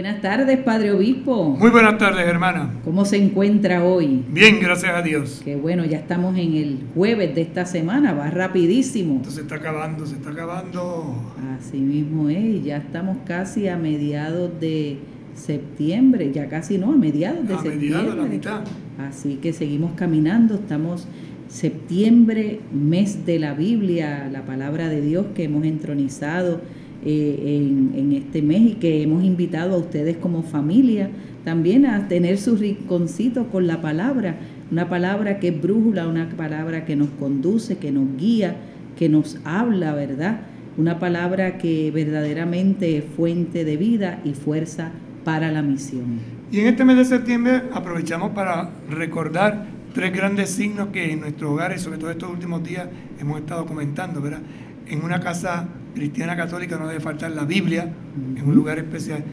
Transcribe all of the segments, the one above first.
Buenas tardes, Padre Obispo. Muy buenas tardes, hermana. ¿Cómo se encuentra hoy? Bien, gracias a Dios. Qué bueno, ya estamos en el jueves de esta semana, va rapidísimo. Esto se está acabando, se está acabando. Así mismo es, y ya estamos casi a mediados de septiembre, ya casi no, a mediados de septiembre. A mediados, la mitad. Así que seguimos caminando, estamos septiembre, mes de la Biblia, la palabra de Dios que hemos entronizado en este mes y que hemos invitado a ustedes como familia también a tener su rinconcito con la palabra, una palabra que es brújula, una palabra que nos conduce, que nos guía, que nos habla, ¿verdad? Una palabra que verdaderamente es fuente de vida y fuerza para la misión. Y en este mes de septiembre aprovechamos para recordar 3 grandes signos que en nuestros hogares, sobre todo estos últimos días, hemos estado comentando, ¿verdad? En una casa cristiana católica no debe faltar la Biblia, en un lugar especial,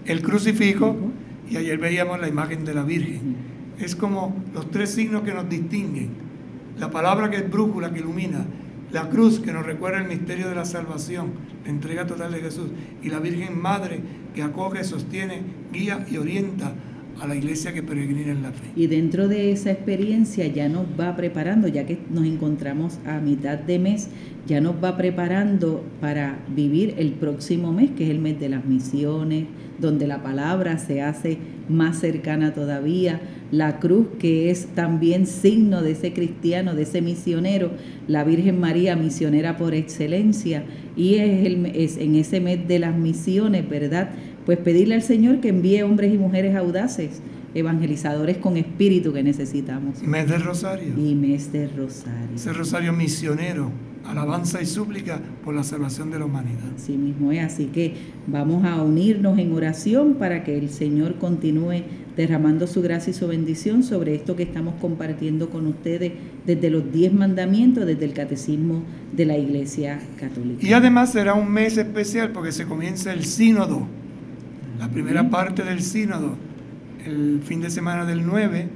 el crucifijo, y ayer veíamos la imagen de la Virgen. Es como los 3 signos que nos distinguen. La palabra que es brújula, que ilumina, la cruz que nos recuerda el misterio de la salvación, la entrega total de Jesús, y la Virgen Madre que acoge, sostiene, guía y orienta a la iglesia que peregrina en la fe. Y dentro de esa experiencia ya nos va preparando, ya que nos encontramos a mitad de mes, ya nos va preparando para vivir el próximo mes, que es el mes de las misiones, donde la palabra se hace más cercana todavía, la cruz que es también signo de ese cristiano, de ese misionero, la Virgen María misionera por excelencia, y es en ese mes de las misiones, ¿verdad? Pues pedirle al Señor que envíe hombres y mujeres audaces, evangelizadores con espíritu que necesitamos. Mes del Rosario. Y mes del Rosario. Ese Rosario misionero, alabanza y súplica por la salvación de la humanidad. Así mismo es, así que vamos a unirnos en oración para que el Señor continúe derramando su gracia y su bendición sobre esto que estamos compartiendo con ustedes desde los 10 mandamientos, desde el catecismo de la Iglesia Católica. Y además será un mes especial porque se comienza el sínodo, la primera parte del sínodo, el fin de semana del 9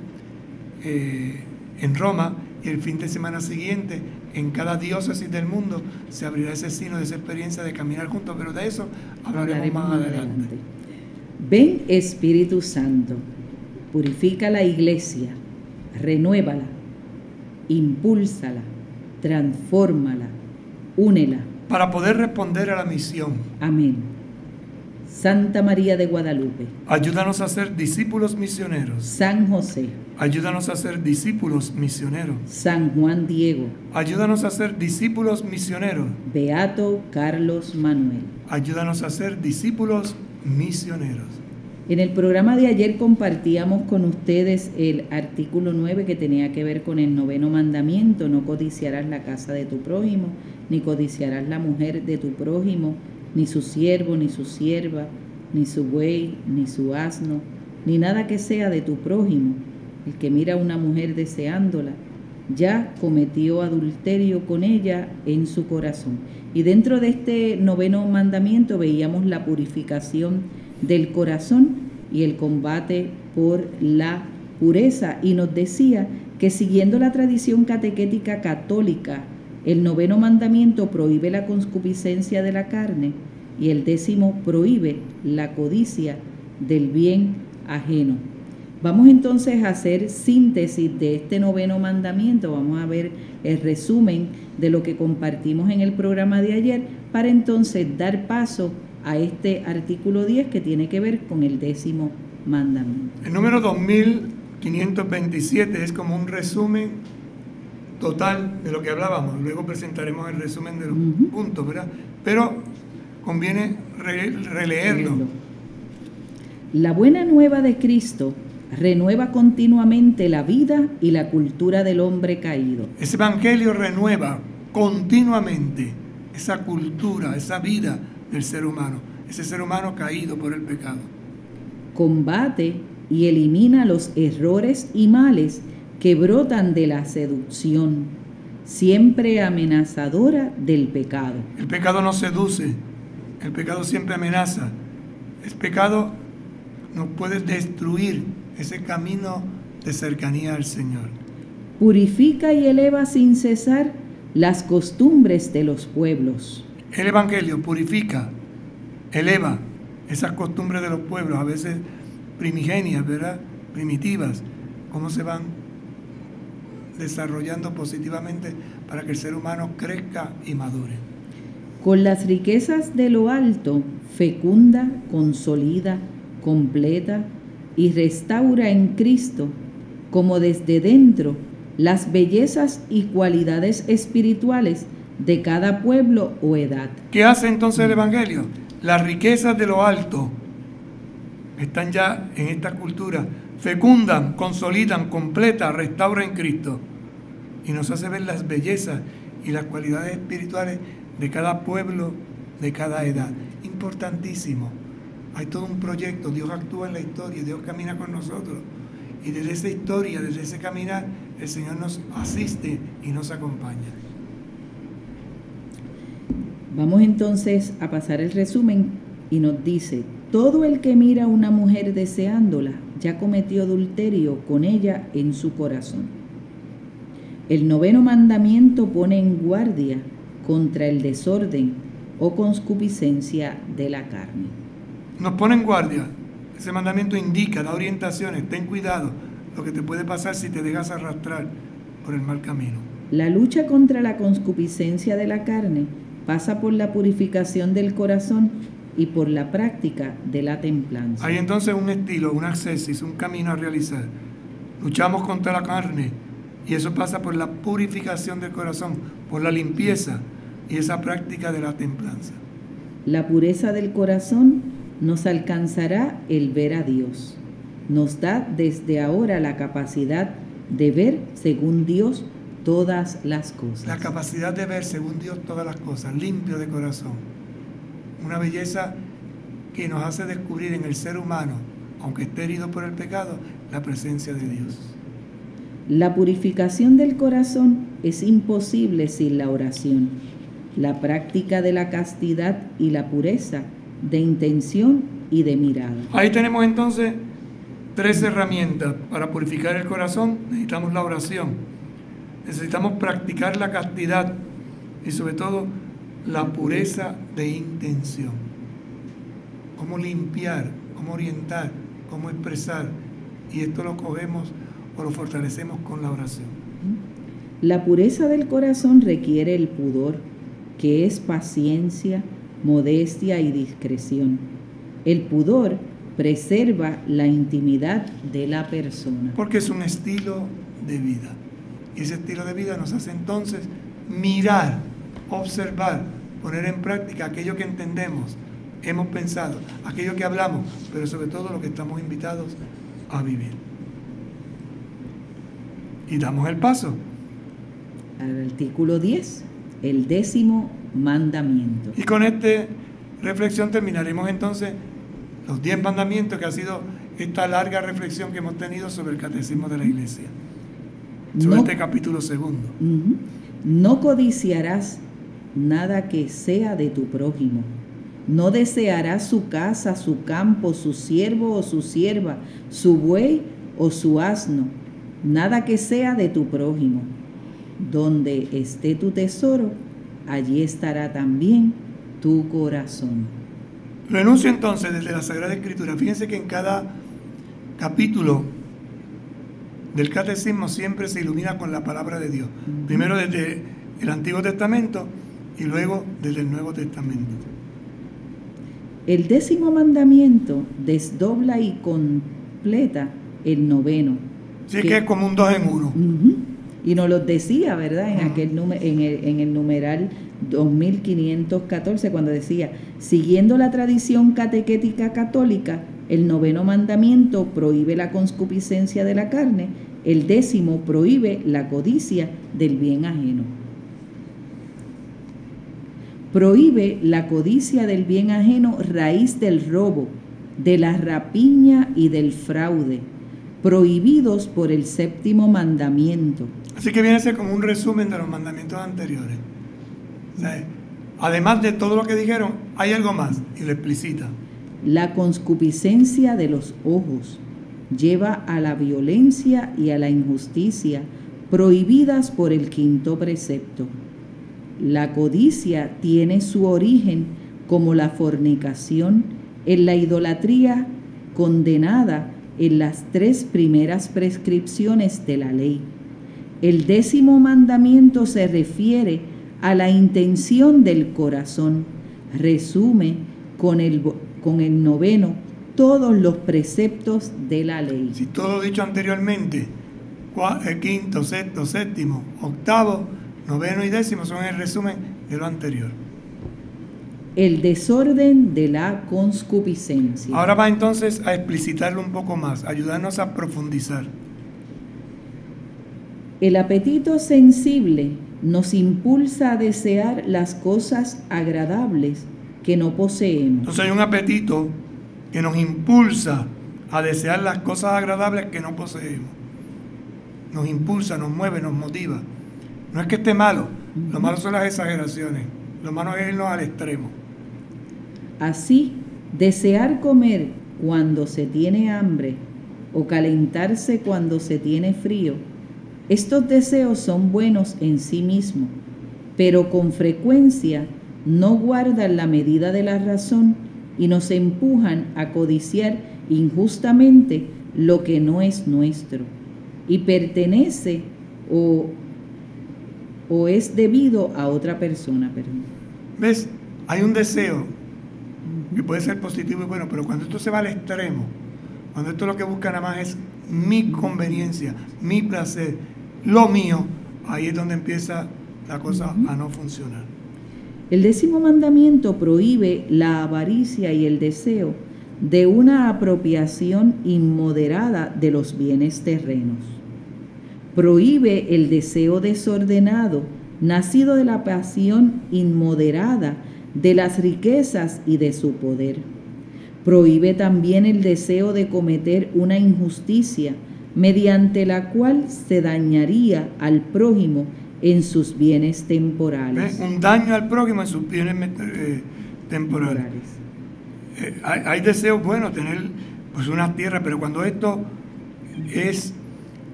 en Roma, y el fin de semana siguiente en cada diócesis del mundo se abrirá ese sínodo, esa experiencia de caminar juntos, pero de eso hablaremos más adelante. Ven, Espíritu Santo, purifica la iglesia, renuévala, impúlsala, transfórmala, únela. Para poder responder a la misión. Amén. Santa María de Guadalupe, ayúdanos a ser discípulos misioneros. San José, ayúdanos a ser discípulos misioneros. San Juan Diego, ayúdanos a ser discípulos misioneros. Beato Carlos Manuel, ayúdanos a ser discípulos misioneros. En el programa de ayer compartíamos con ustedes el artículo 9 que tenía que ver con el 9º mandamiento: no codiciarás la casa de tu prójimo, ni codiciarás la mujer de tu prójimo, ni su siervo, ni su sierva, ni su buey, ni su asno, ni nada que sea de tu prójimo. El que mira a una mujer deseándola, ya cometió adulterio con ella en su corazón. Y dentro de este 9º mandamiento veíamos la purificación del corazón y el combate por la pureza. Y nos decía que siguiendo la tradición catequética católica, el 9º mandamiento prohíbe la concupiscencia de la carne y el 10º prohíbe la codicia del bien ajeno. Vamos entonces a hacer síntesis de este 9º mandamiento. Vamos a ver el resumen de lo que compartimos en el programa de ayer para entonces dar paso a este artículo 10 que tiene que ver con el 10º mandamiento. El número 2527 es como un resumen total de lo que hablábamos. Luego presentaremos el resumen de los puntos, ¿verdad? Pero conviene releerlo. La buena nueva de Cristo renueva continuamente la vida y la cultura del hombre caído. Ese evangelio renueva continuamente esa cultura, esa vida del ser humano, ese ser humano caído por el pecado. Combate y elimina los errores y males que brotan de la seducción, siempre amenazadora del pecado. El pecado no seduce, el pecado siempre amenaza. El pecado nos puede destruir ese camino de cercanía al Señor. Purifica y eleva sin cesar las costumbres de los pueblos. El evangelio purifica, eleva esas costumbres de los pueblos, a veces primigenias, ¿verdad? Primitivas, cómo se van desarrollando positivamente para que el ser humano crezca y madure. Con las riquezas de lo alto, fecunda, consolida, completa y restaura en Cristo, como desde dentro, las bellezas y cualidades espirituales de cada pueblo o edad. ¿Qué hace entonces el Evangelio? Las riquezas de lo alto están ya en esta cultura, fecundan, consolidan, completan, restauran en Cristo. Y nos hace ver las bellezas y las cualidades espirituales de cada pueblo, de cada edad. Importantísimo. Hay todo un proyecto, Dios actúa en la historia, Dios camina con nosotros. Y desde esa historia, desde ese caminar, el Señor nos asiste y nos acompaña. Vamos entonces a pasar el resumen y nos dice: todo el que mira a una mujer deseándola ya cometió adulterio con ella en su corazón. El 9º mandamiento pone en guardia contra el desorden o concupiscencia de la carne. Nos pone en guardia. Ese mandamiento indica, da orientaciones, ten cuidado lo que te puede pasar si te dejas arrastrar por el mal camino. La lucha contra la concupiscencia de la carne pasa por la purificación del corazón y por la práctica de la templanza. Hay entonces un estilo, un ascesis, un camino a realizar. Luchamos contra la carne y eso pasa por la purificación del corazón, por la limpieza y esa práctica de la templanza. La pureza del corazón nos alcanzará el ver a Dios. Nos da desde ahora la capacidad de ver según Dios todas las cosas. La capacidad de ver según Dios todas las cosas, limpio de corazón. Una belleza que nos hace descubrir en el ser humano, aunque esté herido por el pecado, la presencia de Dios. La purificación del corazón es imposible sin la oración, la práctica de la castidad y la pureza de intención y de mirada. Ahí tenemos entonces 3 herramientas para purificar el corazón. Necesitamos la oración, necesitamos practicar la castidad y sobre todo la pureza de intención. Cómo limpiar, cómo orientar, cómo expresar, y esto lo cogemos o lo fortalecemos con la oración. La pureza del corazón requiere el pudor, que es paciencia, modestia y discreción. El pudor preserva la intimidad de la persona. Porque es un estilo de vida. Y ese estilo de vida nos hace entonces mirar, observar, poner en práctica aquello que entendemos, hemos pensado, aquello que hablamos, pero sobre todo lo que estamos invitados a vivir. Y damos el paso al artículo 10, el 10º mandamiento. Y con esta reflexión terminaremos entonces los 10 mandamientos, que ha sido esta larga reflexión que hemos tenido sobre el catecismo de la Iglesia, sobre este capítulo 2. No codiciarás nada que sea de tu prójimo. No desearás su casa, su campo, su siervo o su sierva, su buey o su asno, nada que sea de tu prójimo. Donde esté tu tesoro, allí estará también tu corazón. Renuncio entonces desde la Sagrada Escritura. Fíjense que en cada capítulo del catecismo siempre se ilumina con la palabra de Dios. Primero desde el Antiguo Testamento y luego desde el Nuevo Testamento. El 10º mandamiento desdobla y completa el 9º. Sí, que es como un 2 en 1. Y nos lo decía, ¿verdad? En el numeral 2514, cuando decía: siguiendo la tradición catequética católica, el 9º mandamiento prohíbe la concupiscencia de la carne, el 10º prohíbe la codicia del bien ajeno. Prohíbe la codicia del bien ajeno, raíz del robo, de la rapiña y del fraude, prohibidos por el 7º mandamiento. Así que viene a ser como un resumen de los mandamientos anteriores. O sea, además de todo lo que dijeron, hay algo más, y lo explicita. La concupiscencia de los ojos lleva a la violencia y a la injusticia, prohibidas por el 5º precepto. La codicia tiene su origen como la fornicación en la idolatría condenada en las 3 primeras prescripciones de la ley. El 10º mandamiento se refiere a la intención del corazón. Resume con el 9º todos los preceptos de la ley. Si todo lo dicho anteriormente, 5º, 6º, 7º, 8º, 9º y 10º son el resumen de lo anterior. El desorden de la concupiscencia. Ahora va entonces a explicitarlo un poco más, ayudarnos a profundizar. El apetito sensible nos impulsa a desear las cosas agradables que no poseemos. Entonces hay un apetito que nos impulsa a desear las cosas agradables que no poseemos. Nos impulsa, nos mueve, nos motiva. No es que esté malo, lo malo son las exageraciones, lo malo es irnos al extremo. Así, desear comer cuando se tiene hambre o calentarse cuando se tiene frío, estos deseos son buenos en sí mismos, pero con frecuencia no guardan la medida de la razón y nos empujan a codiciar injustamente lo que no es nuestro y pertenece o es debido a otra persona. Perdón. ¿Ves? Hay un deseo que puede ser positivo y bueno, pero cuando esto se va al extremo, cuando esto lo que busca nada más es mi conveniencia, mi placer, lo mío, ahí es donde empieza la cosa a no funcionar. El 10º mandamiento prohíbe la avaricia y el deseo de una apropiación inmoderada de los bienes terrenos. Prohíbe el deseo desordenado, nacido de la pasión inmoderada de las riquezas y de su poder. Prohíbe también el deseo de cometer una injusticia mediante la cual se dañaría al prójimo en sus bienes temporales. Un daño al prójimo en sus bienes temporales. Hay deseos buenos, tener pues una tierra, pero cuando esto es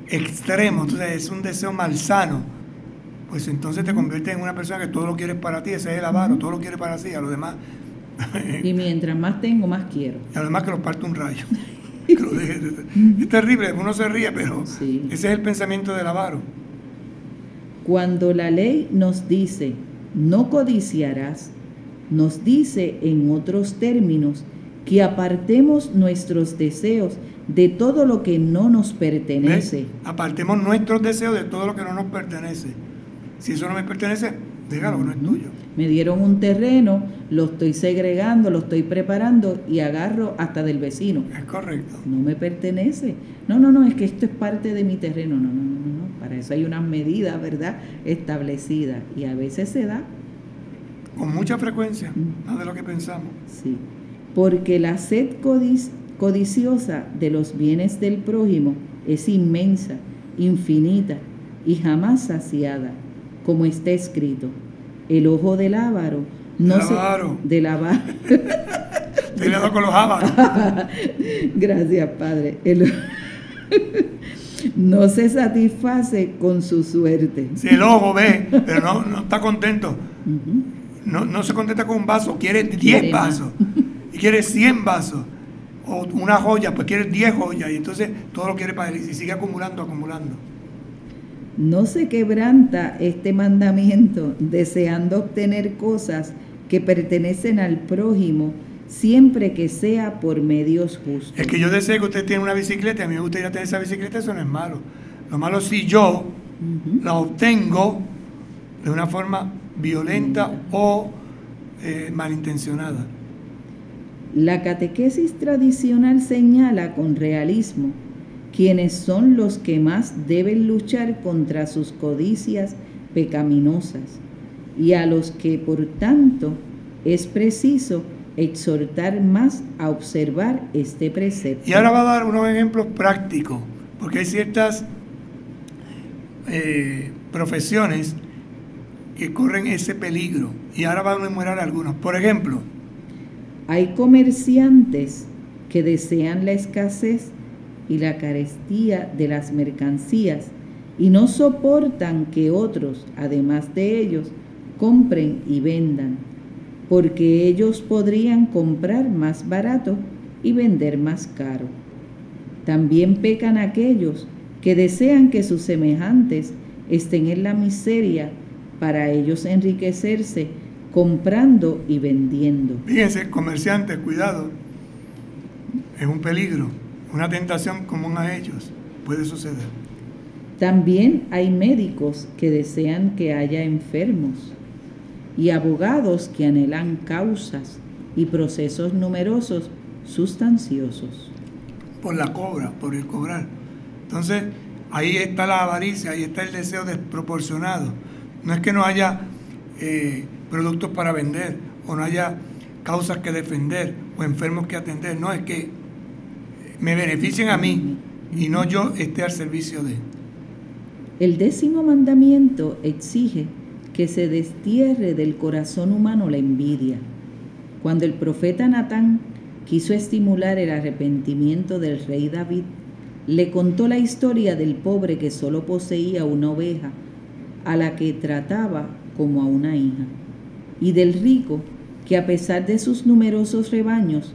extremo, entonces es un deseo malsano, pues entonces te conviertes en una persona que todo lo quieres para ti, ese es el avaro, todo lo quieres para sí, a los demás. Y mientras más tengo, más quiero. Y a los demás que los parte un rayo. Es terrible, uno se ríe, pero sí, ese es el pensamiento del avaro. Cuando la ley nos dice, no codiciarás, nos dice en otros términos que apartemos nuestros deseos de todo lo que no nos pertenece. ¿Ves? Apartemos nuestros deseos de todo lo que no nos pertenece. Si eso no me pertenece, déjalo, que no es tuyo. Me dieron un terreno, lo estoy segregando, lo estoy preparando y agarro hasta del vecino. Es correcto. No me pertenece. No, es que esto es parte de mi terreno. No. Para eso hay unas medidas, ¿verdad?, establecidas. Y a veces se da. Con mucha frecuencia, más de lo que pensamos. Sí, porque la sed codiciosa de los bienes del prójimo es inmensa, infinita y jamás saciada, como está escrito. El ojo del avaro no se... Del avaro. Te le doy con los ávaros. Gracias, Padre. No se satisface con su suerte. Si el ojo ve, pero no está contento. No se contenta con un vaso, quiere 10 vasos. Y quiere 100 vasos. O una joya, pues quiere 10 joyas. Y entonces todo lo quiere para él. Y sigue acumulando. No se quebranta este mandamiento deseando obtener cosas que pertenecen al prójimo, siempre que sea por medios justos. Es que yo deseo que usted tiene una bicicleta, a mí me gustaría tener esa bicicleta, eso no es malo. Lo malo es si yo la obtengo de una forma violenta o malintencionada. La catequesis tradicional señala con realismo quienes son los que más deben luchar contra sus codicias pecaminosas y a los que, por tanto, es preciso exhortar más a observar este precepto. Y ahora va a dar unos ejemplos prácticos, porque hay ciertas profesiones que corren ese peligro, y ahora van a enumerar algunos. Por ejemplo, hay comerciantes que desean la escasez y la carestía de las mercancías y no soportan que otros, además de ellos, compren y vendan. porque ellos podrían comprar más barato y vender más caro. También pecan aquellos que desean que sus semejantes estén en la miseria para ellos enriquecerse comprando y vendiendo. Fíjense, comerciantes, cuidado, es un peligro, una tentación común a ellos, puede suceder. También hay médicos que desean que haya enfermos y abogados que anhelan causas y procesos numerosos sustanciosos. Por la cobra, por el cobrar. Entonces, ahí está la avaricia, ahí está el deseo desproporcionado. No es que no haya productos para vender, o no haya causas que defender, o enfermos que atender. No, es que me beneficien a mí y no yo esté al servicio de. El 10º mandamiento exige que se destierre del corazón humano la envidia. Cuando el profeta Natán quiso estimular el arrepentimiento del rey David, le contó la historia del pobre que solo poseía una oveja, a la que trataba como a una hija, y del rico que a pesar de sus numerosos rebaños,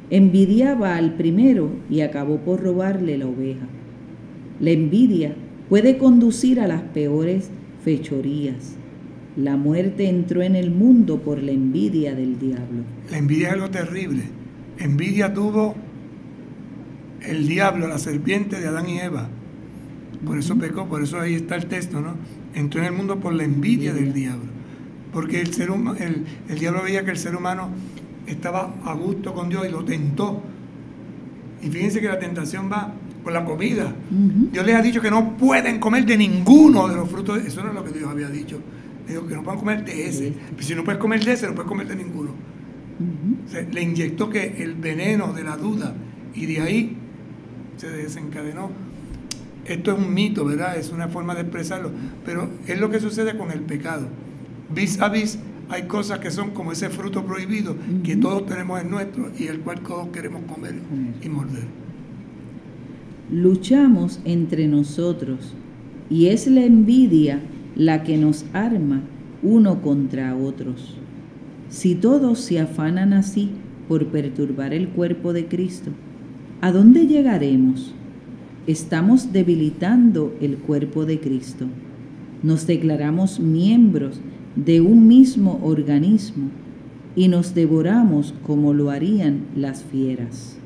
envidiaba al primero y acabó por robarle la oveja. La envidia puede conducir a las peores fechorías. La muerte entró en el mundo por la envidia del diablo. La envidia es algo terrible. Envidia tuvo el diablo, la serpiente de Adán y Eva. Por eso pecó, por eso ahí está el texto, ¿no? Entró en el mundo por la envidia del diablo. Porque el diablo veía que el ser humano estaba a gusto con Dios y lo tentó. Y fíjense que la tentación va por la comida. Dios les ha dicho que no pueden comer de ninguno de los frutos. Eso no es lo que Dios había dicho. Le dijo que no pueden comer de ese. Pero si no puedes comer de ese, no puedes comer de ninguno. O sea, le inyectó que el veneno de la duda, y de ahí se desencadenó. Esto es un mito, ¿verdad? Es una forma de expresarlo, pero es lo que sucede con el pecado. Vis a vis hay cosas que son como ese fruto prohibido que todos tenemos en nuestro y el cual todos queremos comer y morder. Luchamos entre nosotros y es la envidia la que nos arma uno contra otros. Si todos se afanan así por perturbar el cuerpo de Cristo, ¿a dónde llegaremos? Estamos debilitando el cuerpo de Cristo. Nos declaramos miembros de un mismo organismo y nos devoramos como lo harían las fieras.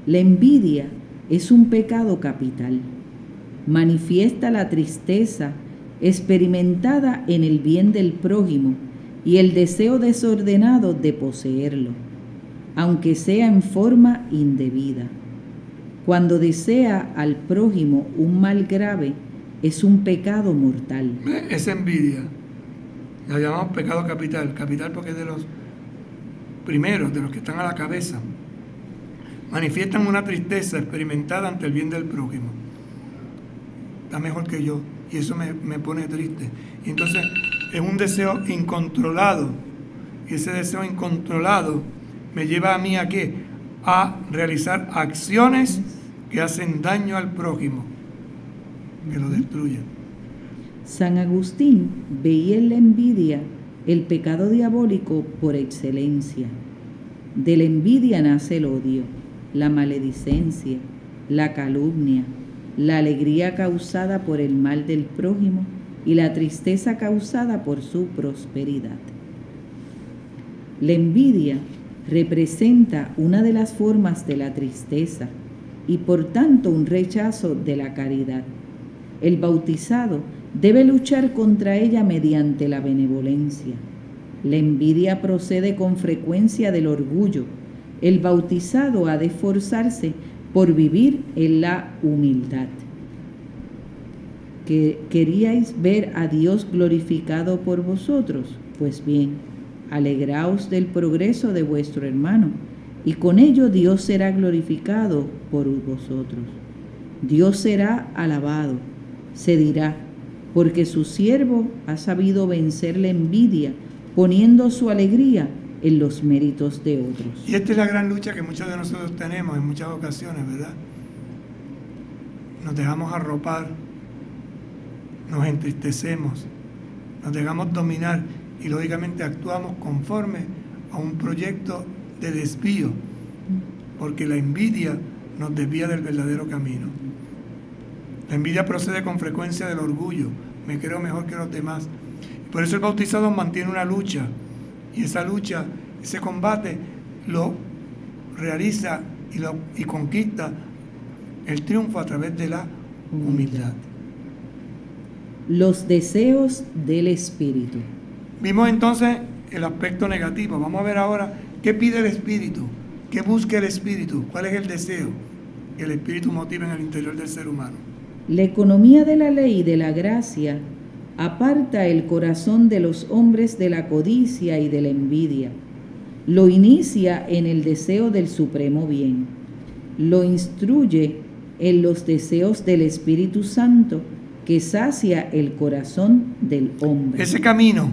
La envidia es un pecado capital. Manifiesta la tristeza experimentada en el bien del prójimo y el deseo desordenado de poseerlo, aunque sea en forma indebida. Cuando desea al prójimo un mal grave, es un pecado mortal. Esa envidia la llamamos pecado capital. Capital porque es de los primeros, de los que están a la cabeza. Manifiestan una tristeza experimentada ante el bien del prójimo. Está mejor que yo, y eso me pone triste. Y entonces es un deseo incontrolado, y ese deseo incontrolado me lleva a mí ¿a qué? A realizar acciones que hacen daño al prójimo, que lo destruyen. San Agustín veía en la envidia el pecado diabólico por excelencia. De la envidia nace el odio, la maledicencia, la calumnia, la alegría causada por el mal del prójimo y la tristeza causada por su prosperidad. La envidia representa una de las formas de la tristeza y por tanto un rechazo de la caridad. El bautizado debe luchar contra ella mediante la benevolencia. La envidia procede con frecuencia del orgullo. El bautizado ha de esforzarse por vivir en la humildad. ¿Queríais ver a Dios glorificado por vosotros? Pues bien, alegraos del progreso de vuestro hermano, y con ello Dios será glorificado por vosotros. Dios será alabado, se dirá, porque su siervo ha sabido vencer la envidia, poniendo su alegría en los méritos de otros. Y esta es la gran lucha que muchos de nosotros tenemos en muchas ocasiones, ¿verdad? Nos dejamos arropar, nos entristecemos, nos dejamos dominar y lógicamente actuamos conforme a un proyecto de desvío, porque la envidia nos desvía del verdadero camino. La envidia procede con frecuencia del orgullo, me creo mejor que los demás. Por eso el bautizado mantiene una lucha, y esa lucha, ese combate, lo realiza y conquista el triunfo a través de la humildad. Los deseos del espíritu. Vimos entonces el aspecto negativo. Vamos a ver ahora qué pide el espíritu, qué busca el espíritu, cuál es el deseo que el espíritu motiva en el interior del ser humano. La economía de la ley y de la gracia aparta el corazón de los hombres de la codicia y de la envidia. Lo inicia en el deseo del supremo bien. Lo instruye en los deseos del Espíritu Santo que sacia el corazón del hombre. Ese camino,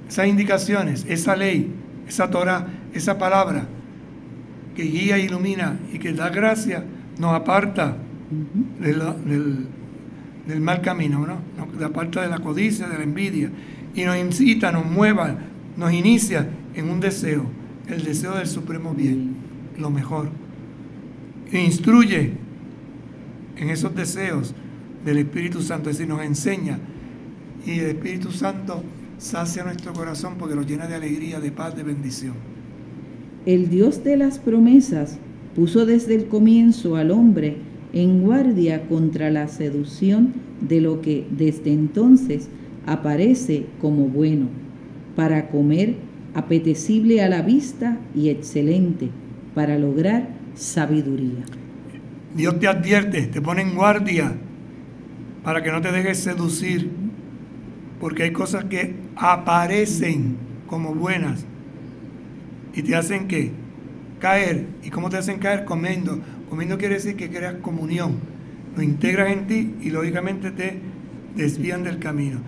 esas indicaciones, esa ley, esa Torah, esa palabra que guía, ilumina y que da gracia, nos aparta del mal camino, ¿no? Nos aparta de la codicia, de la envidia, y nos incita, nos mueva, nos inicia en un deseo, el deseo del supremo bien, lo mejor. E instruye en esos deseos del Espíritu Santo, es decir, nos enseña, y el Espíritu Santo sacia nuestro corazón porque lo llena de alegría, de paz, de bendición. El Dios de las promesas puso desde el comienzo al hombre en guardia contra la seducción de lo que desde entonces aparece como bueno, para comer apetecible a la vista y excelente, para lograr sabiduría. Dios te advierte, te pone en guardia para que no te dejes seducir, porque hay cosas que aparecen como buenas y te hacen ¿qué? Caer. ¿Y cómo te hacen caer? Comiendo. Comiendo quiere decir que creas comunión, lo integras en ti y lógicamente te desvían del camino.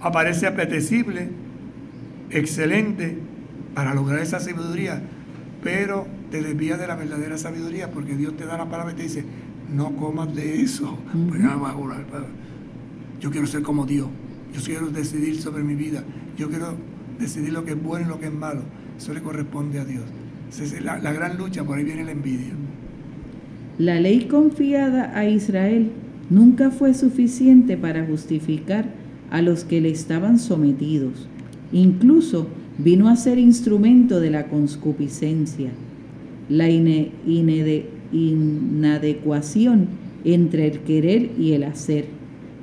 Aparece apetecible, excelente, para lograr esa sabiduría, pero te desvía de la verdadera sabiduría, porque Dios te da la palabra y te dice, no comas de eso. Pues nada más orar, yo quiero ser como Dios, yo quiero decidir sobre mi vida, yo quiero decidir lo que es bueno y lo que es malo. Eso le corresponde a Dios. Esa es la gran lucha, por ahí viene la envidia. La ley confiada a Israel nunca fue suficiente para justificar a los que le estaban sometidos. Incluso vino a ser instrumento de la concupiscencia. La inadecuación entre el querer y el hacer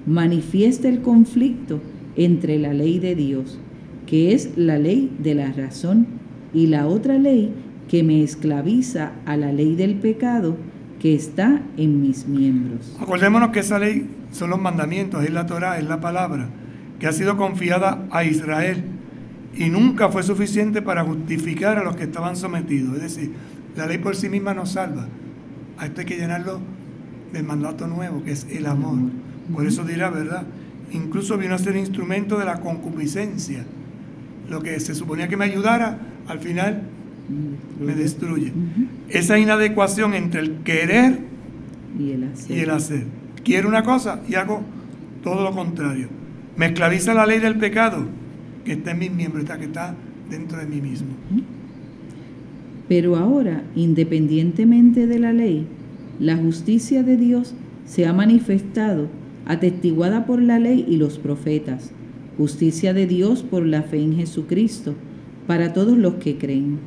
manifiesta el conflicto entre la ley de Dios, que es la ley de la razón, y la otra ley que me esclaviza a la ley del pecado que está en mis miembros. Acordémonos que esa ley son los mandamientos, es la Torah, es la palabra, que ha sido confiada a Israel y nunca fue suficiente para justificar a los que estaban sometidos. Es decir, la ley por sí misma nos salva. A esto hay que llenarlo del mandato nuevo, que es el amor. Por eso dirá, ¿verdad? Incluso vino a ser instrumento de la concupiscencia. Lo que se suponía que me ayudara, al final me destruye. Esa inadecuación entre el querer y el hacer. Quiero una cosa y hago todo lo contrario. Me esclaviza la ley del pecado que está en mis miembros, que está dentro de mí mismo. Pero ahora, independientemente de la ley, la justicia de Dios se ha manifestado, atestiguada por la ley y los profetas, justicia de Dios por la fe en Jesucristo, para todos los que creen.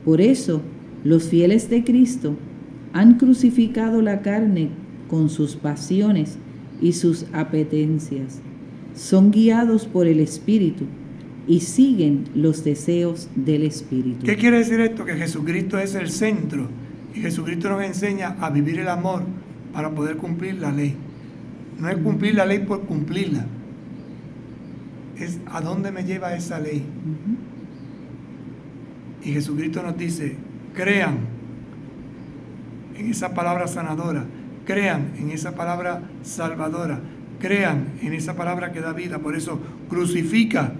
Por eso, los fieles de Cristo han crucificado la carne con sus pasiones y sus apetencias. Son guiados por el Espíritu y siguen los deseos del Espíritu. ¿Qué quiere decir esto? Que Jesucristo es el centro y Jesucristo nos enseña a vivir el amor para poder cumplir la ley. No es cumplir la ley por cumplirla, es a dónde me lleva esa ley. Y Jesucristo nos dice, crean en esa palabra sanadora, crean en esa palabra salvadora, crean en esa palabra que da vida. Por eso crucifica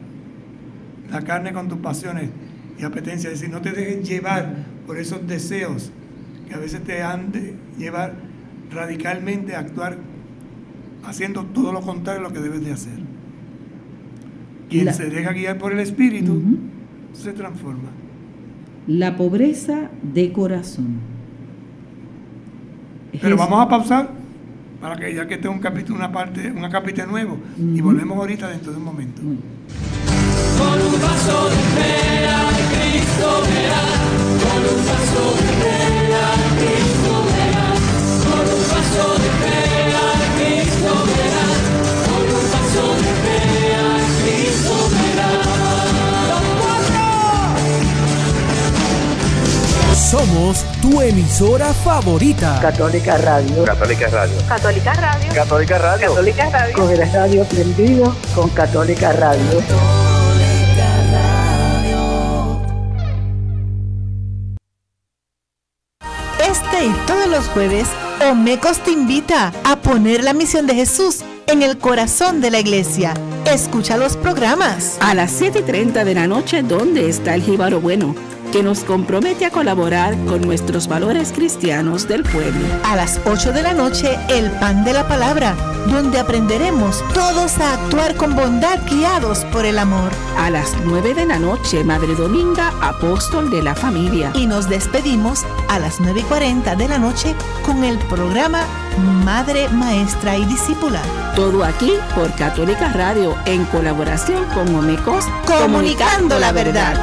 la carne con tus pasiones y apetencias. Es decir, no te dejes llevar por esos deseos que a veces te han de llevar radicalmente a actuar haciendo todo lo contrario a lo que debes de hacer. Quien se deja guiar por el Espíritu se transforma. La pobreza de corazón. Pero vamos a pausar para que ya que esté un capítulo nuevo y volvemos ahorita dentro de un momento. Con un paso de fe a Cristo verás, con un paso de fe a Cristo verás, con un paso de fe a Cristo verás, con un paso de fe a Cristo verás. Somos tu emisora favorita. Católica Radio. Católica Radio. Católica Radio. Católica Radio. Católica Radio. Con el radio prendido con Católica Radio. Este y todos los jueves, Omecos te invita a poner la misión de Jesús en el corazón de la iglesia. Escucha los programas. A las 7:30 de la noche, ¿Dónde está el jíbaro bueno?, que nos compromete a colaborar con nuestros valores cristianos del pueblo. A las 8 de la noche, El Pan de la Palabra, donde aprenderemos todos a actuar con bondad guiados por el amor. A las 9 de la noche, Madre Dominga, Apóstol de la Familia. Y nos despedimos a las 9:40 de la noche con el programa Madre, Maestra y Discípula. Todo aquí por Católica Radio, en colaboración con Omecos, comunicando la verdad.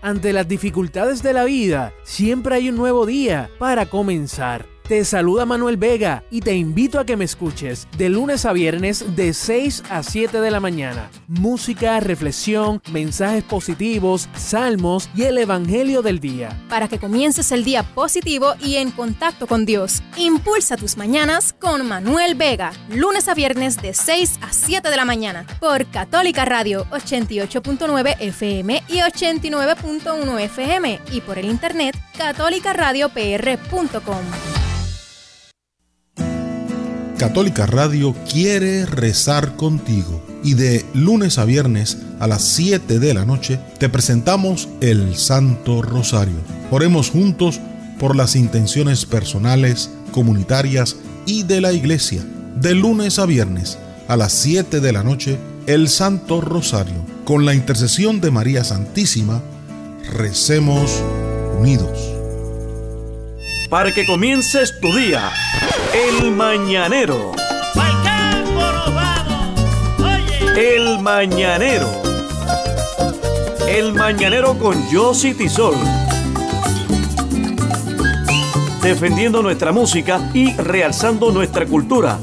Ante las dificultades de la vida, siempre hay un nuevo día para comenzar. Te saluda Manuel Vega y te invito a que me escuches de lunes a viernes de 6 a 7 de la mañana. Música, reflexión, mensajes positivos, salmos y el evangelio del día. Para que comiences el día positivo y en contacto con Dios. Impulsa tus mañanas con Manuel Vega, lunes a viernes de 6 a 7 de la mañana por Católica Radio 88.9 FM y 89.1 FM y por el internet catolicaradiopr.com. Católica Radio quiere rezar contigo y de lunes a viernes a las 7 de la noche te presentamos el Santo Rosario. Oremos juntos por las intenciones personales, comunitarias y de la Iglesia. De lunes a viernes a las 7 de la noche, el Santo Rosario. Con la intercesión de María Santísima, recemos unidos. Para que comiences tu día, El Mañanero. ¡Al campo nos vamos! ¡Oye! El Mañanero. El Mañanero con Yossi Tisol. Defendiendo nuestra música y realzando nuestra cultura.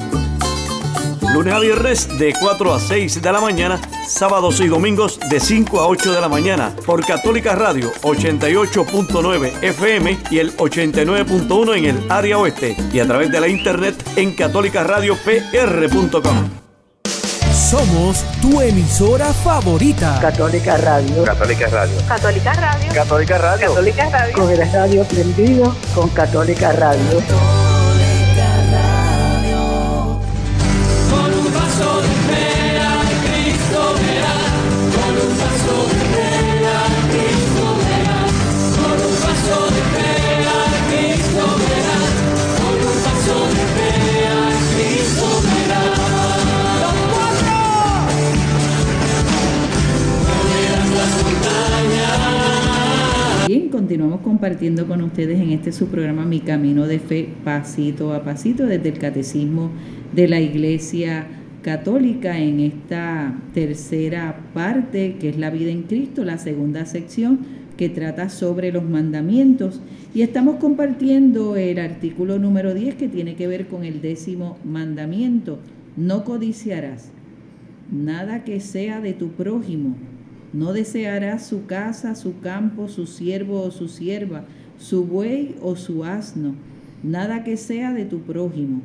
Lunes a viernes de 4 a 6 de la mañana, sábados y domingos de 5 a 8 de la mañana por Católica Radio 88.9 FM y el 89.1 en el área oeste y a través de la internet en catolicaradiopr.com. Somos tu emisora favorita. Católica Radio. Católica Radio. Católica Radio. Católica Radio. Católica Radio. Con el radio prendido con Católica Radio. Con un paso de fe a Cristo verás, con un paso de fe a Cristo verás, con un paso de fe a Cristo verás, con un paso de fe a Cristo verás. ¡Los cuatro! Moverás las montañas. Bien, continuamos compartiendo con ustedes en este su programa Mi Camino de Fe, pasito a pasito, desde el Catecismo de la Iglesia Católica, en esta tercera parte que es la vida en Cristo, la segunda sección que trata sobre los mandamientos, y estamos compartiendo el artículo número 10 que tiene que ver con el 10º mandamiento: no codiciarás nada que sea de tu prójimo, no desearás su casa, su campo, su siervo o su sierva, su buey o su asno, nada que sea de tu prójimo.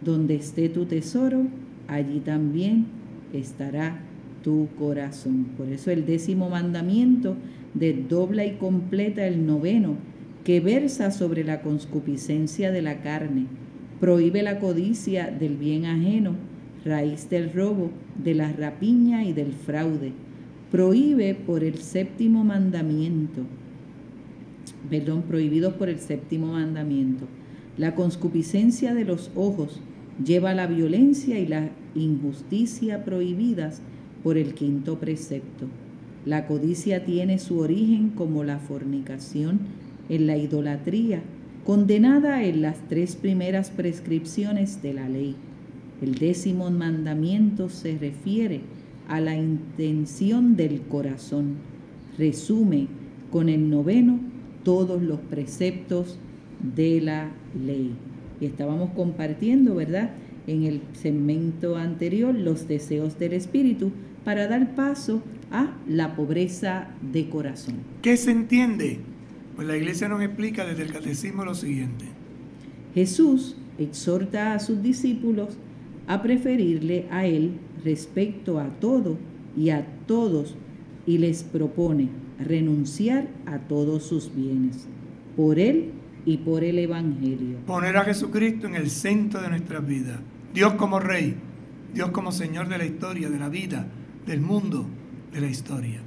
Donde esté tu tesoro, allí también estará tu corazón. Por eso el 10º mandamiento desdobla y completa el 9º, que versa sobre la concupiscencia de la carne, prohíbe la codicia del bien ajeno, raíz del robo, de la rapiña y del fraude. Prohíbe por el 7º mandamiento, prohibidos por el 7º mandamiento: La concupiscencia de los ojos lleva a la violencia y la injusticia prohibidas por el quinto precepto. La codicia tiene su origen como la fornicación en la idolatría, condenada en las 3 primeras prescripciones de la ley. El 10º mandamiento se refiere a la intención del corazón. Resume con el 9º todos los preceptos de la ley. Y estábamos compartiendo, ¿verdad?, en el segmento anterior, los deseos del espíritu para dar paso a la pobreza de corazón. ¿Qué se entiende? Pues la iglesia nos explica desde el catecismo lo siguiente. Jesús exhorta a sus discípulos a preferirle a Él respecto a todo y a todos y les propone renunciar a todos sus bienes por Él y por el Evangelio. Poner a Jesucristo en el centro de nuestras vidas. Dios como Rey, Dios como Señor de la historia, de la vida, del mundo, de la historia.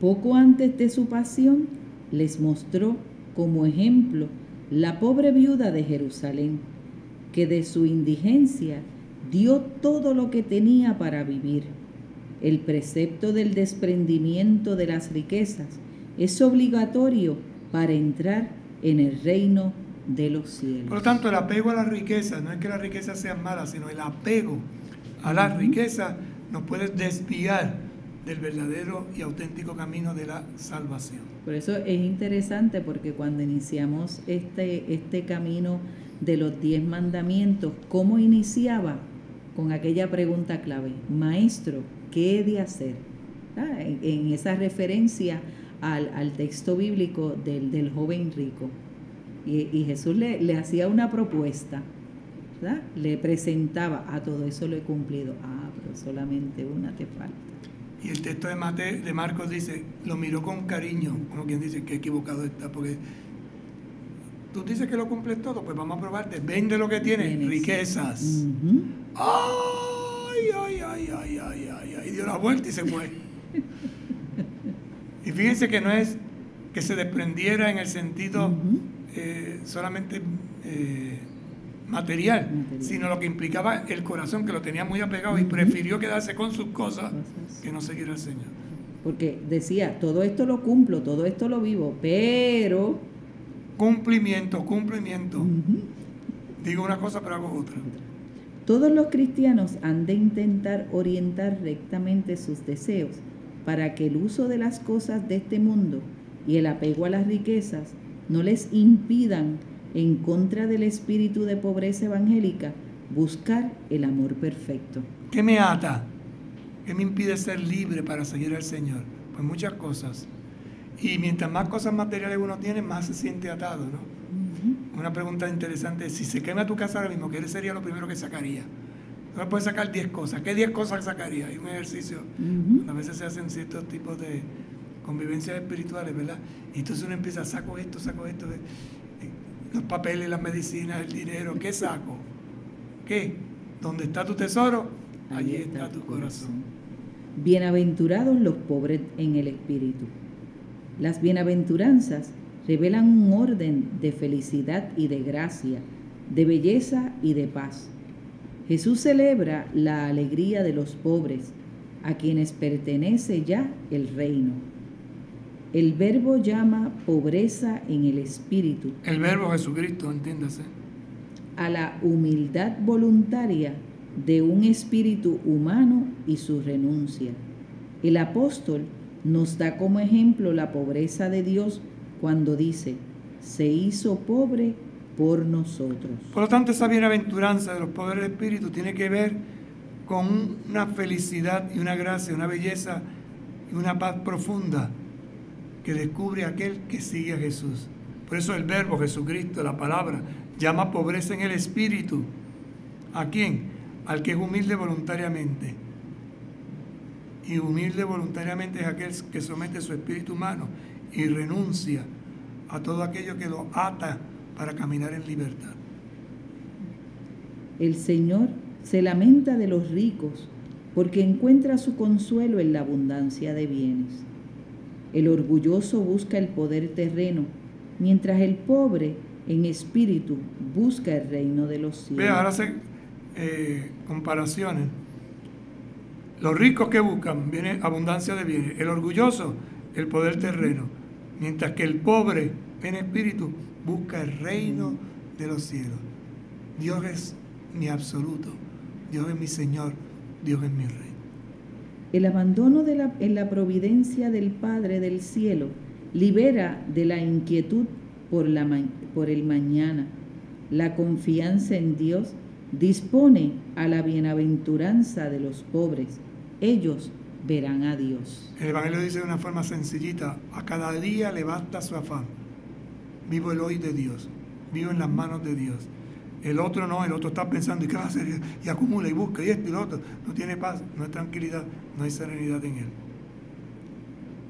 Poco antes de su pasión, les mostró como ejemplo la pobre viuda de Jerusalén, que de su indigencia dio todo lo que tenía para vivir. El precepto del desprendimiento de las riquezas es obligatorio para entrar en el reino de los cielos. Por lo tanto, el apego a la riqueza, no es que las riquezas sean malas, sino el apego a la riqueza nos puede desviar del verdadero y auténtico camino de la salvación. Por eso es interesante, porque cuando iniciamos este camino de los 10 mandamientos, ¿cómo iniciaba? Con aquella pregunta clave: Maestro, ¿qué he de hacer? En esa referencia al texto bíblico del joven rico. Y Jesús le hacía una propuesta, ¿verdad? Le presentaba: a todo eso lo he cumplido. Pero solamente una te falta. Y el texto de Marcos dice, lo miró con cariño, como quien dice que equivocado está, porque tú dices que lo cumples todo, pues vamos a probarte, vende lo que tienes, riquezas. Y dio la vuelta y se fue. Y fíjense que no es que se desprendiera en el sentido solamente material, sino lo que implicaba el corazón, que lo tenía muy apegado y prefirió quedarse con sus cosas que no seguir al Señor. Porque decía, todo esto lo cumplo, todo esto lo vivo, pero... Cumplimiento. Digo una cosa pero hago otra. Todos los cristianos han de intentar orientar rectamente sus deseos para que el uso de las cosas de este mundo y el apego a las riquezas no les impidan, en contra del espíritu de pobreza evangélica, buscar el amor perfecto. ¿Qué me ata? ¿Qué me impide ser libre para seguir al Señor? Pues muchas cosas. Y mientras más cosas materiales uno tiene, más se siente atado, ¿no? Una pregunta interesante es, si se quema tu casa ahora mismo, ¿qué sería lo primero que sacaría? No puedes sacar 10 cosas. ¿Qué 10 cosas sacaría? Hay un ejercicio, a veces se hacen ciertos tipos de convivencias espirituales, ¿verdad? Y entonces uno empieza, saco esto, los papeles, las medicinas, el dinero, ¿qué saco? ¿Qué? ¿Dónde está tu tesoro? Allí está tu corazón. Bienaventurados los pobres en el espíritu. Las bienaventuranzas revelan un orden de felicidad y de gracia, de belleza y de paz. Jesús celebra la alegría de los pobres, a quienes pertenece ya el reino. El verbo llama pobreza en el espíritu. El verbo Jesucristo, entiéndase. A la humildad voluntaria de un espíritu humano y su renuncia. El apóstol nos da como ejemplo la pobreza de Dios cuando dice, se hizo pobre por nosotros. Por lo tanto, esa bienaventuranza de los pobres del espíritu tiene que ver con una felicidad y una gracia, una belleza y una paz profunda que descubre aquel que sigue a Jesús. Por eso el verbo Jesucristo, la palabra, llama pobreza en el espíritu. ¿A quién? Al que es humilde voluntariamente. Y humilde voluntariamente es aquel que somete su espíritu humano y renuncia a todo aquello que lo ata para caminar en libertad. El Señor se lamenta de los ricos porque encuentra su consuelo en la abundancia de bienes. El orgulloso busca el poder terreno, mientras el pobre en espíritu busca el reino de los cielos. Ve, ahora hace comparaciones. Los ricos que buscan, viene abundancia de bienes. El orgulloso, el poder terreno. Mientras que el pobre en espíritu busca el reino de los cielos. Dios es mi absoluto. Dios es mi Señor. Dios es mi Rey. El abandono en la providencia del Padre del cielo libera de la inquietud por el mañana. La confianza en Dios dispone a la bienaventuranza de los pobres. Ellos verán a Dios. El Evangelio dice de una forma sencillita: a cada día le basta su afán. Vivo el hoy de Dios, vivo en las manos de Dios. El otro no, el otro está pensando, ¿y qué va a hacer? Y acumula y busca, y esto y lo otro. No tiene paz, no hay tranquilidad, no hay serenidad en él.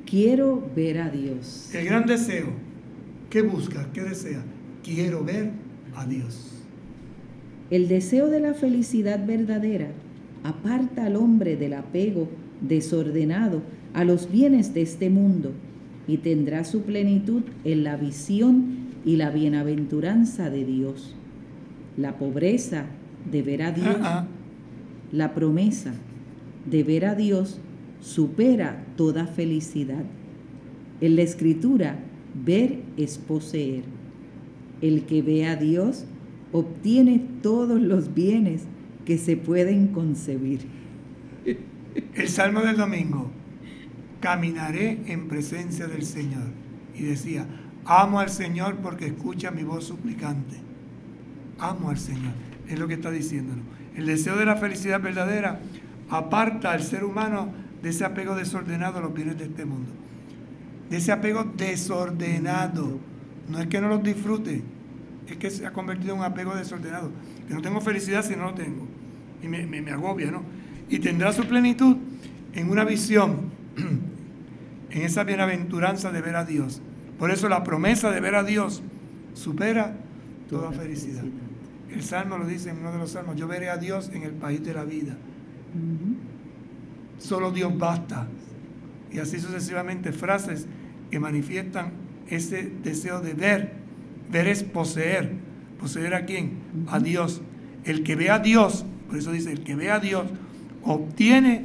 Quiero ver a Dios. El gran deseo, ¿qué busca? ¿Qué desea? Quiero ver a Dios. El deseo de la felicidad verdadera aparta al hombre del apego desordenado a los bienes de este mundo y tendrá su plenitud en la visión y la bienaventuranza de Dios. La pobreza de ver a Dios, la promesa de ver a Dios supera toda felicidad. En la Escritura, ver es poseer. El que ve a Dios obtiene todos los bienes que se pueden concebir. El Salmo del domingo: caminaré en presencia del Señor. Y decía: amo al Señor porque escucha mi voz suplicante. Amo al Señor, es lo que está diciéndonos. El deseo de la felicidad verdadera aparta al ser humano de ese apego desordenado a los bienes de este mundo. De ese apego desordenado. No es que no los disfrute, es que se ha convertido en un apego desordenado. Que no tengo felicidad si no lo tengo. Y me agobia, ¿no? Y tendrá su plenitud en una visión, en esa bienaventuranza de ver a Dios. Por eso la promesa de ver a Dios supera toda felicidad. El Salmo lo dice en uno de los Salmos: yo veré a Dios en el país de la vida. Solo Dios basta. Y así sucesivamente, frases que manifiestan ese deseo de ver. Ver es poseer. ¿Poseer a quién? A Dios. El que ve a Dios, por eso dice, el que ve a Dios obtiene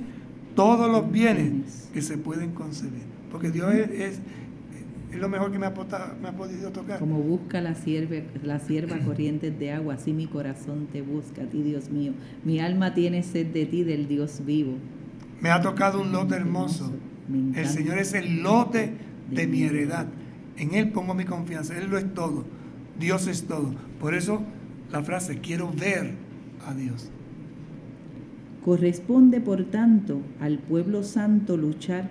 todos los bienes que se pueden concebir. Porque Dios es lo mejor que me ha podido tocar. Como busca la sierva corrientes de agua, así mi corazón te busca a ti, Dios mío. Mi alma tiene sed de ti, del Dios vivo. Me ha tocado un lote hermoso. El Señor es el lote de mi heredad. En Él pongo mi confianza. Él lo es todo. Dios es todo. Por eso la frase: quiero ver a Dios. Corresponde, por tanto, al pueblo santo luchar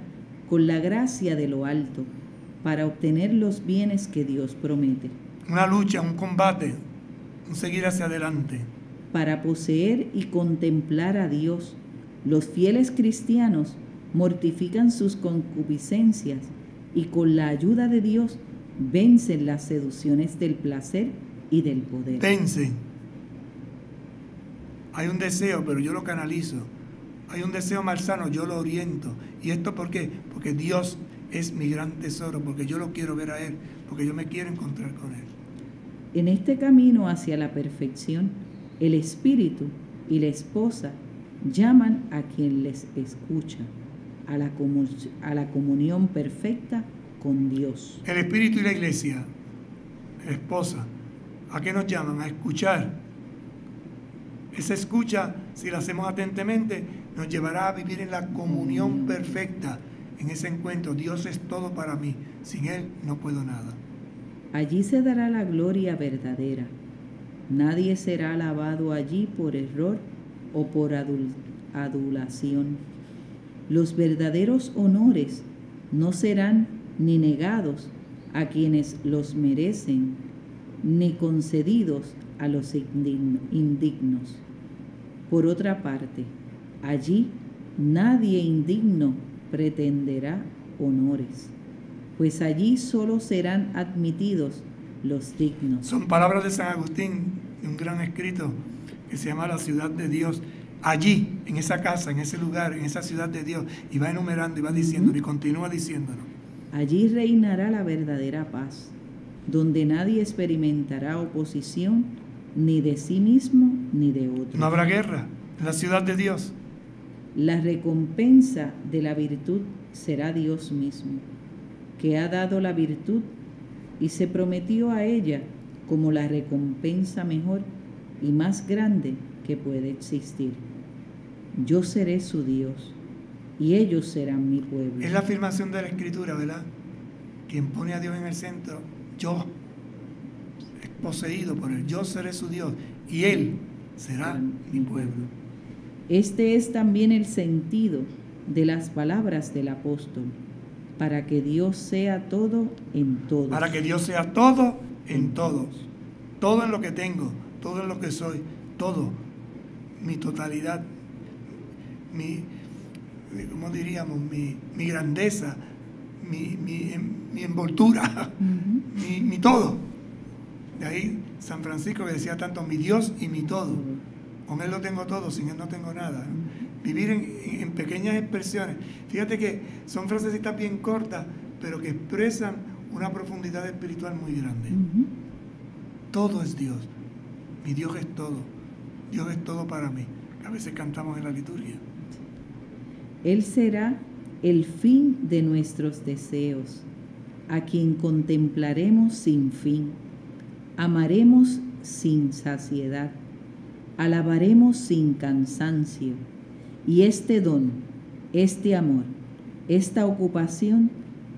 con la gracia de lo alto para obtener los bienes que Dios promete. Una lucha, un combate, un seguir hacia adelante. Para poseer y contemplar a Dios, los fieles cristianos mortifican sus concupiscencias y con la ayuda de Dios vencen las seducciones del placer y del poder. Vencen. Hay un deseo, pero yo lo canalizo. Hay un deseo malsano, yo lo oriento. ¿Y esto por qué? Porque Dios es mi gran tesoro, porque yo lo quiero ver a Él, porque yo me quiero encontrar con Él. En este camino hacia la perfección, el espíritu y la esposa llaman a quien les escucha a la comunión perfecta con Dios. El espíritu y la iglesia, la esposa, ¿a qué nos llaman? A escuchar. Esa escucha, si la hacemos atentamente, nos llevará a vivir en la comunión perfecta. En ese encuentro, Dios es todo para mí. Sin Él no puedo nada. Allí se dará la gloria verdadera. Nadie será alabado allí por error o por adulación. Los verdaderos honores no serán ni negados a quienes los merecen, ni concedidos a los indignos. Por otra parte, allí nadie indigno pretenderá honores, pues allí solo serán admitidos los dignos. Son palabras de San Agustín, de un gran escrito que se llama La Ciudad de Dios. Allí, en esa casa, en ese lugar, en esa ciudad de Dios, y va enumerando y va diciéndolo y continúa diciéndolo. Allí reinará la verdadera paz. donde nadie experimentará oposición ni de sí mismo ni de otro. No habrá guerra en la ciudad de Dios. La recompensa de la virtud será Dios mismo, que ha dado la virtud y se prometió a ella como la recompensa mejor y más grande que puede existir. Yo seré su Dios y ellos serán mi pueblo. Es la afirmación de la Escritura, ¿verdad? Quien pone a Dios en el centro, yo, es poseído por él. Yo seré su Dios y él será mi pueblo. Este es también el sentido de las palabras del apóstol, para que Dios sea todo en todos. Para que Dios sea todo en todos. Todo en lo que tengo, todo en lo que soy, todo, mi totalidad, ¿cómo diríamos? Mi grandeza, mi envoltura, mi todo. De ahí San Francisco que decía tanto, mi Dios y mi todo. Con Él lo tengo todo, sin Él no tengo nada. Vivir en pequeñas expresiones. Fíjate que son frasecitas bien cortas, pero que expresan una profundidad espiritual muy grande. Todo es Dios. Mi Dios es todo. Dios es todo para mí. A veces cantamos en la liturgia. Él será el fin de nuestros deseos, a quien contemplaremos sin fin, amaremos sin saciedad, alabaremos sin cansancio, y este don, este amor, esta ocupación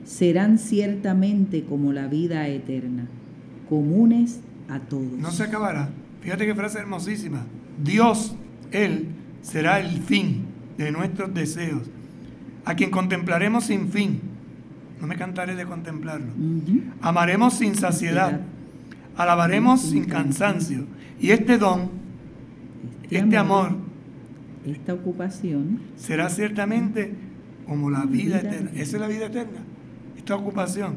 serán ciertamente como la vida eterna, comunes a todos. No se acabará. Fíjate qué frase hermosísima. Dios, Él, será el fin de nuestros deseos, a quien contemplaremos sin fin. No me cansaré de contemplarlo. Amaremos sin saciedad, alabaremos sin cansancio. Y este don, este amor, esta ocupación, será ciertamente como la vida eterna. Esa es la vida eterna, esta ocupación,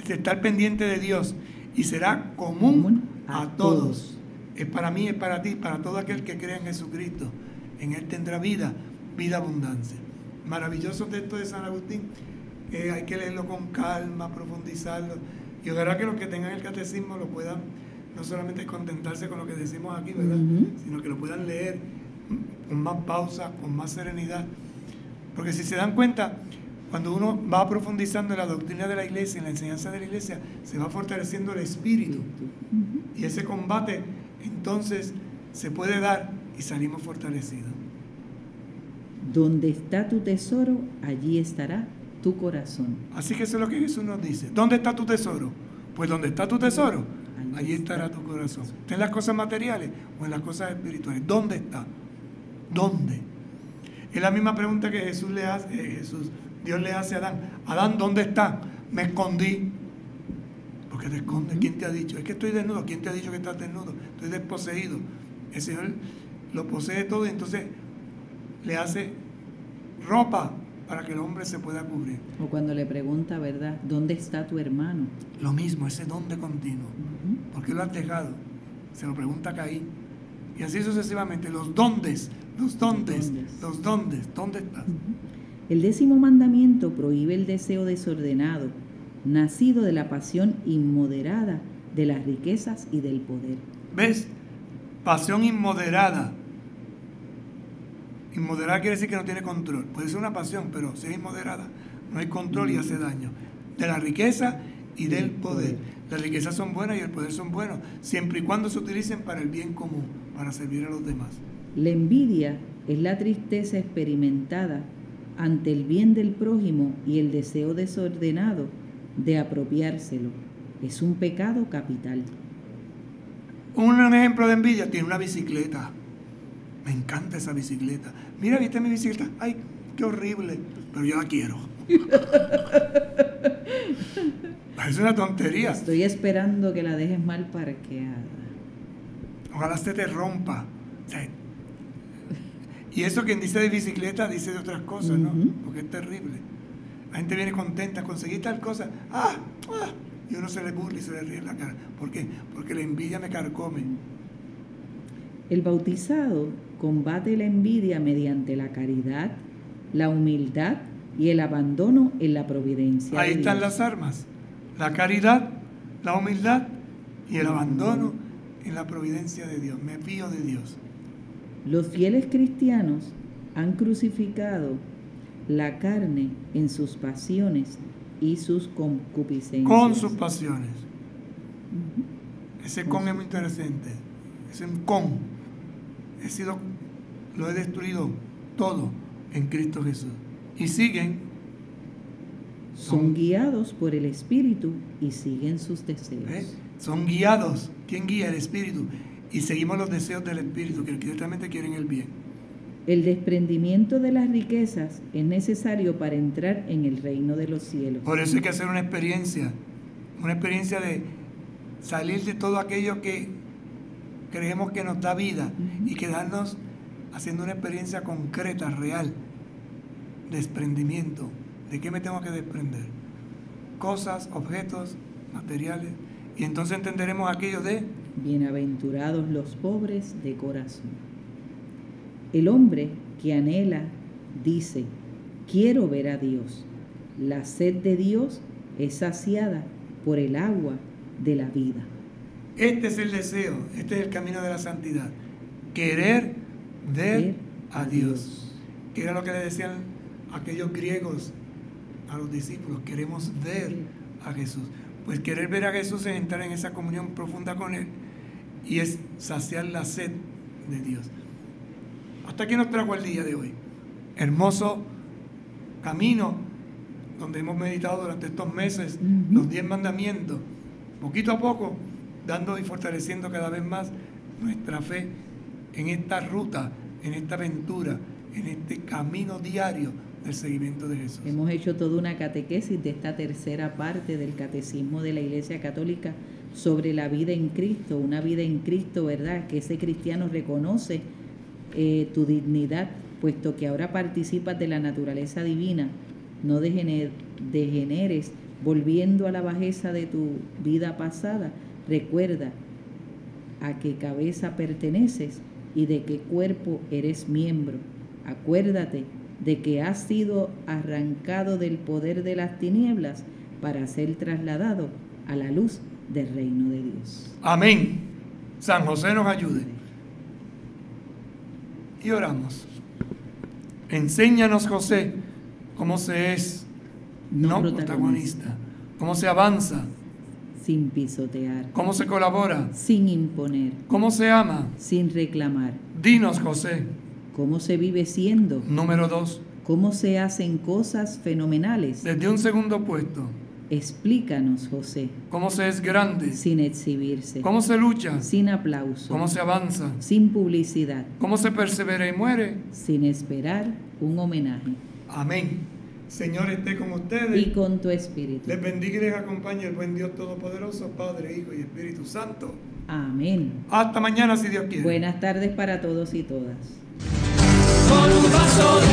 estar pendiente de Dios, y será común a todos. Es para mí, es para ti, para todo aquel que crea en Jesucristo. En Él tendrá vida, vida abundancia. Maravilloso texto de San Agustín, que hay que leerlo con calma, profundizarlo, y ojalá que los que tengan el catecismo lo puedan no solamente contentarse con lo que decimos aquí, ¿verdad? Sino que lo puedan leer con más pausa, con más serenidad, porque si se dan cuenta, cuando uno va profundizando en la doctrina de la iglesia, en la enseñanza de la iglesia, se va fortaleciendo el espíritu, y ese combate entonces se puede dar y salimos fortalecidos. Donde está tu tesoro, allí estará tu corazón. Así que eso es lo que Jesús nos dice. ¿Dónde está tu tesoro? Pues donde está tu tesoro, allí estará tu corazón. ¿Está en las cosas materiales o en las cosas espirituales? ¿Dónde está? ¿Dónde? Es la misma pregunta que Dios le hace a Adán. Adán, ¿dónde está? Me escondí. ¿Por qué te escondes? ¿Quién te ha dicho? Es que estoy desnudo. ¿Quién te ha dicho que estás desnudo? Estoy desposeído. El Señor lo posee todo y entonces le hace ropa para que el hombre se pueda cubrir. O cuando le pregunta, ¿verdad? ¿Dónde está tu hermano? Lo mismo, ese dónde continuo. ¿Por qué lo has dejado? Se lo pregunta a Caín. Y así sucesivamente. Los dóndes, ¿dónde estás? El 10º mandamiento prohíbe el deseo desordenado, nacido de la pasión inmoderada de las riquezas y del poder. ¿Ves? Pasión inmoderada. Inmoderada quiere decir que no tiene control. Puede ser una pasión, pero si es inmoderada, no hay control y hace daño. De la riqueza y del poder. Las riquezas son buenas y el poder son buenos, siempre y cuando se utilicen para el bien común, para servir a los demás. La envidia es la tristeza experimentada ante el bien del prójimo y el deseo desordenado de apropiárselo. Es un pecado capital. Un ejemplo de envidia, tiene una bicicleta. Me encanta esa bicicleta. Mira, ¿viste mi bicicleta? Ay, qué horrible, pero yo la quiero. Es una tontería. Estoy esperando que la dejes mal parqueada. Ojalá se te rompa. Sí. Y eso quien dice de bicicleta dice de otras cosas, ¿no? Porque es terrible. La gente viene contenta, conseguí tal cosa. Y uno se le burla y se le ríe en la cara. ¿Por qué? Porque la envidia me carcome. El bautizado combate la envidia mediante la caridad, la humildad y el abandono en la providencia. Ahí están las armas. La caridad, la humildad y el abandono en la providencia de Dios. Me fío de Dios. Los fieles cristianos han crucificado la carne en sus pasiones y sus concupiscencias. Con sus pasiones. Ese con es muy interesante. Es un con. Lo he destruido todo en Cristo Jesús. Y siguen. Son guiados por el Espíritu y siguen sus deseos. Son guiados. ¿Quién guía? El Espíritu. Y seguimos los deseos del Espíritu, que directamente quieren el bien. El desprendimiento de las riquezas es necesario para entrar en el reino de los cielos. Por eso hay que hacer una experiencia de salir de todo aquello que creemos que nos da vida y quedarnos haciendo una experiencia concreta, real, desprendimiento. ¿De qué me tengo que desprender? Cosas, objetos, materiales. Y entonces entenderemos aquello de bienaventurados los pobres de corazón. El hombre que anhela dice, quiero ver a Dios. La sed de Dios es saciada por el agua de la vida. Este es el deseo, este es el camino de la santidad. Querer ver a Dios. Que era lo que le decían aquellos griegos a los discípulos. Queremos ver a Jesús. Pues querer ver a Jesús es entrar en esa comunión profunda con Él y es saciar la sed de Dios. Hasta aquí nos trajo el día de hoy. Hermoso camino donde hemos meditado durante estos meses los 10 mandamientos, poquito a poco, dando y fortaleciendo cada vez más nuestra fe en esta ruta, en esta aventura, en este camino diario del seguimiento de Jesús. Hemos hecho toda una catequesis de esta tercera parte del Catecismo de la Iglesia Católica sobre la vida en Cristo, una vida en Cristo, ¿verdad? Que ese cristiano reconoce tu dignidad, puesto que ahora participas de la naturaleza divina. No degeneres volviendo a la bajeza de tu vida pasada. Recuerda a qué cabeza perteneces y de qué cuerpo eres miembro. Acuérdate de que has sido arrancado del poder de las tinieblas para ser trasladado a la luz del reino de Dios. Amén. San José nos ayude. Y oramos. Enséñanos, José, cómo se es no protagonista, cómo se avanza sin pisotear, cómo se colabora sin imponer, cómo se ama sin reclamar. Dinos, José, cómo se vive siendo. Número 2. Cómo se hacen cosas fenomenales desde un segundo puesto. Explícanos, José, cómo se es grande sin exhibirse, cómo se lucha sin aplauso, cómo se avanza sin publicidad, cómo se persevera y muere sin esperar un homenaje. Amén. Señor, esté con ustedes y con tu espíritu. Les bendiga y les acompañe el buen Dios Todopoderoso, Padre, Hijo y Espíritu Santo. Amén. Hasta mañana, si Dios quiere. Buenas tardes para todos y todas. Con un paso de